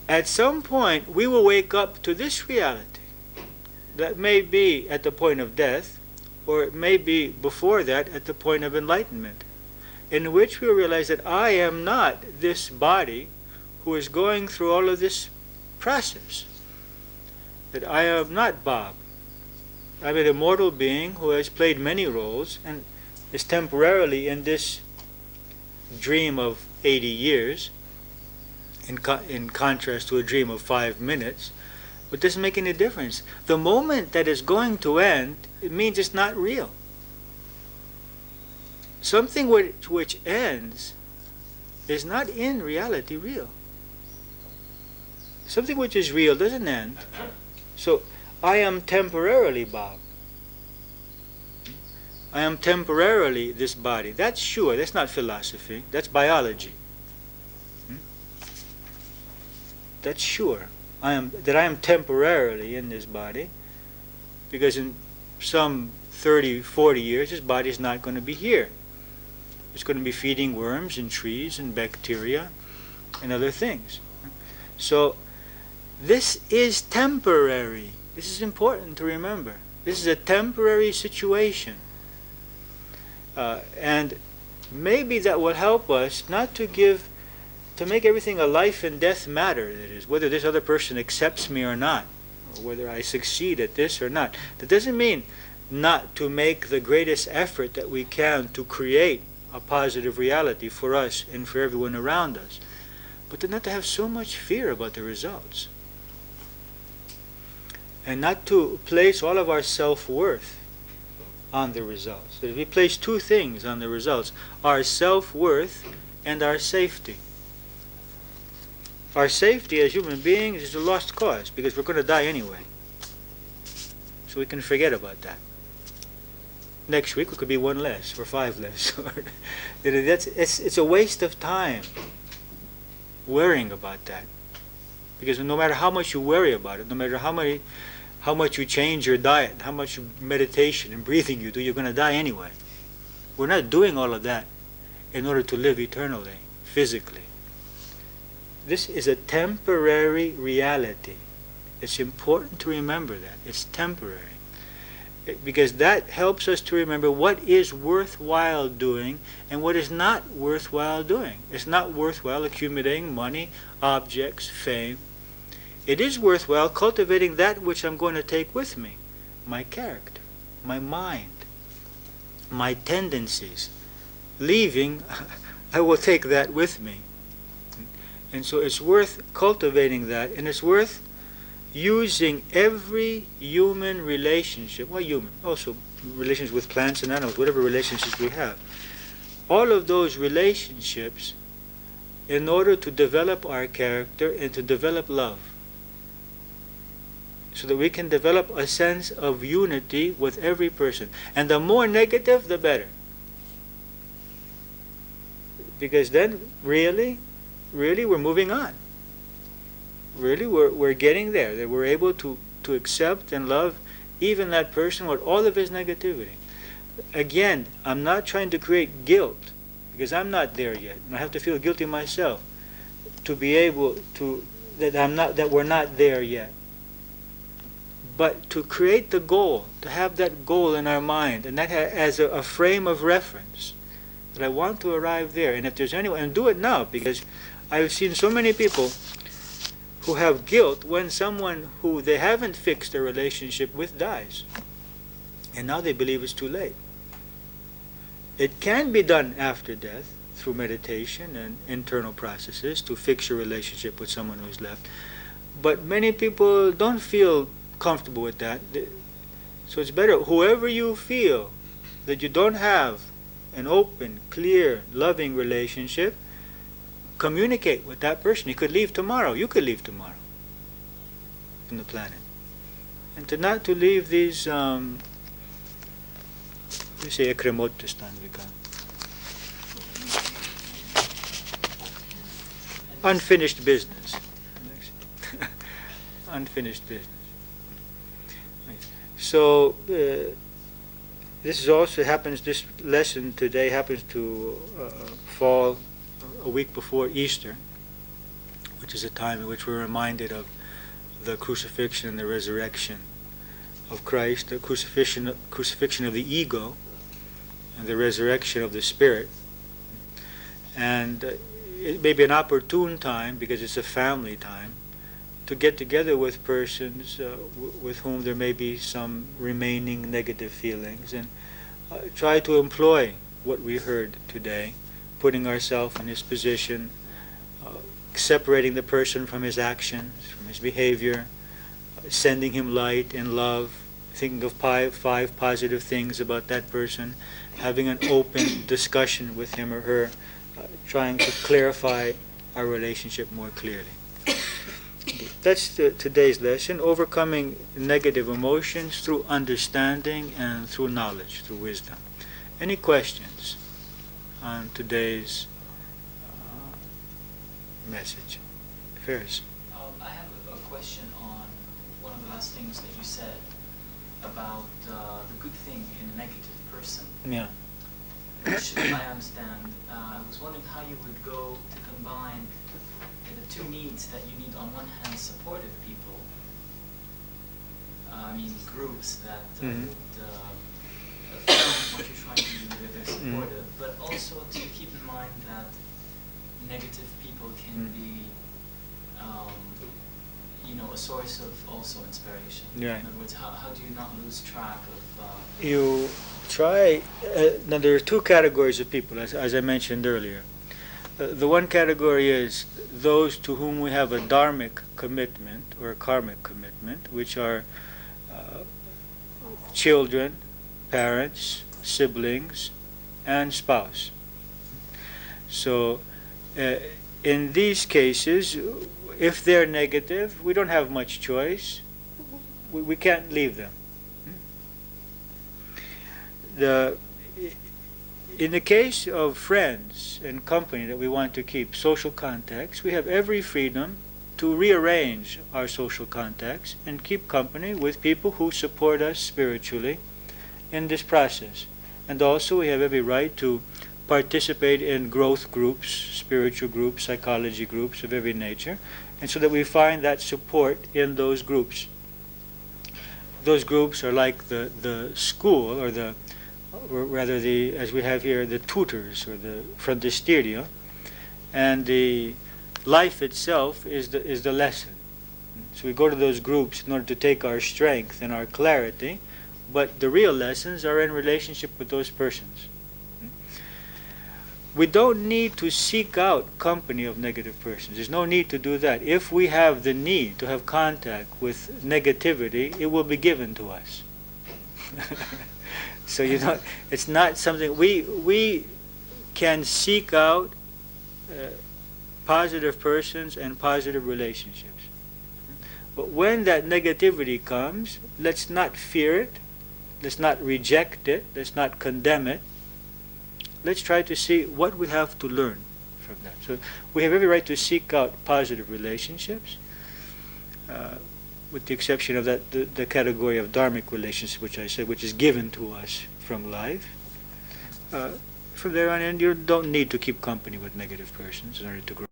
At some point, we will wake up to this reality. That may be at the point of death, or it may be before that at the point of enlightenment, in which we realize that I am not this body who is going through all of this process. That I am not Bob. I'm an immortal being who has played many roles and is temporarily in this dream of 80 years, in contrast to a dream of 5 minutes, but doesn't make any difference. The moment that is going to end, it means it's not real. Something which ends is not in reality real. Something which is real doesn't end. So, I am temporarily Bob. I am temporarily this body. That's sure. That's not philosophy. That's biology. That's sure. I am temporarily in this body, because in some 30, 40 years, this body is not going to be here. It's going to be feeding worms and trees and bacteria and other things. So, this is temporary. This is important to remember. This is a temporary situation. And maybe that will help us not to make everything a life and death matter, that is, whether this other person accepts me or not, or whether I succeed at this or not. That doesn't mean not to make the greatest effort that we can to create a positive reality for us and for everyone around us, but to not to have so much fear about the results. And not to place all of our self-worth on the results. That if we place two things on the results, our self-worth and our safety. Our safety as human beings is a lost cause, because we're going to die anyway. So we can forget about that. Next week it could be 1 less, or 5 less. It's a waste of time worrying about that. Because no matter how much you worry about it, no matter how much you change your diet, how much meditation and breathing you do, you're going to die anyway. We're not doing all of that in order to live eternally, physically. This is a temporary reality. It's important to remember that. It's temporary. Because that helps us to remember what is worthwhile doing and what is not worthwhile doing. It's not worthwhile accumulating money, objects, fame. It is worthwhile cultivating that which I'm going to take with me. My character, my mind, my tendencies. Leaving, I will take that with me. And so it's worth cultivating that, and it's worth using every human relationship, well, human, also relations with plants and animals, whatever relationships we have, all of those relationships in order to develop our character and to develop love, so that we can develop a sense of unity with every person. And the more negative, the better. Because then, really, we're moving on. Really, we're getting there. That we're able to accept and love even that person with all of his negativity. Again, I'm not trying to create guilt, because I'm not there yet. And I have to feel guilty myself to be able to, that we're not there yet. But to create the goal, to have that goal in our mind, and that as a frame of reference, that I want to arrive there. And if there's anyone, and do it now, because I've seen so many people who have guilt when someone who they haven't fixed their relationship with dies. And now they believe it's too late. It can be done after death through meditation and internal processes to fix your relationship with someone who's left. But many people don't feel comfortable with that. So it's better, whoever you feel that you don't have an open, clear, loving relationship, communicate with that person. He could leave tomorrow. You could leave tomorrow from the planet. And not to leave these, we say ekremotustan, unfinished business. Unfinished business. So this is also happens. This lesson today happens to fall a week before Easter, which is a time in which we're reminded of the crucifixion and the resurrection of Christ, the crucifixion of the ego, and the resurrection of the spirit. And it may be an opportune time, because it's a family time, to get together with persons with whom there may be some remaining negative feelings, and try to employ what we heard today, putting ourselves in his position, separating the person from his actions, from his behavior, sending him light and love, thinking of five positive things about that person, having an open discussion with him or her, trying to clarify our relationship more clearly. That's today's lesson, overcoming negative emotions through understanding and through knowledge, through wisdom. Any questions on today's message? Ferris. I have a question on one of the last things that you said about the good thing in a negative person. Yeah. Which I understand. I was wondering how you would go to combine the two needs that you need. On one hand, supportive people. I mean, groups that would affirm what you're trying to do, that they're supportive, but also to keep in mind that negative people can be, a source of also inspiration. Yeah. In other words, how do you not lose track of... You try, now there are two categories of people, as I mentioned earlier. The one category is those to whom we have a dharmic commitment or a karmic commitment, which are children, parents, siblings, and spouse. So in these cases, if they're negative, we don't have much choice. We can't leave them. In the case of friends and company that we want to keep, social contacts, we have every freedom to rearrange our social contacts and keep company with people who support us spiritually in this process. And also we have every right to participate in growth groups, spiritual groups, psychology groups of every nature, and so that we find that support in those groups. Those groups are like the school, or rather as we have here, the tutors, or the frontisterio, and the life itself is the lesson. So we go to those groups in order to take our strength and our clarity, but the real lessons are in relationship with those persons. We don't need to seek out company of negative persons. There's no need to do that. If we have the need to have contact with negativity, it will be given to us. So it's not something we can seek out positive persons and positive relationships. But when that negativity comes, let's not fear it, let's not reject it, let's not condemn it. Let's try to see what we have to learn from that. So we have every right to seek out positive relationships, with the exception of the category of dharmic relationships, which I said, which is given to us from life. From there on in, you don't need to keep company with negative persons in order to grow.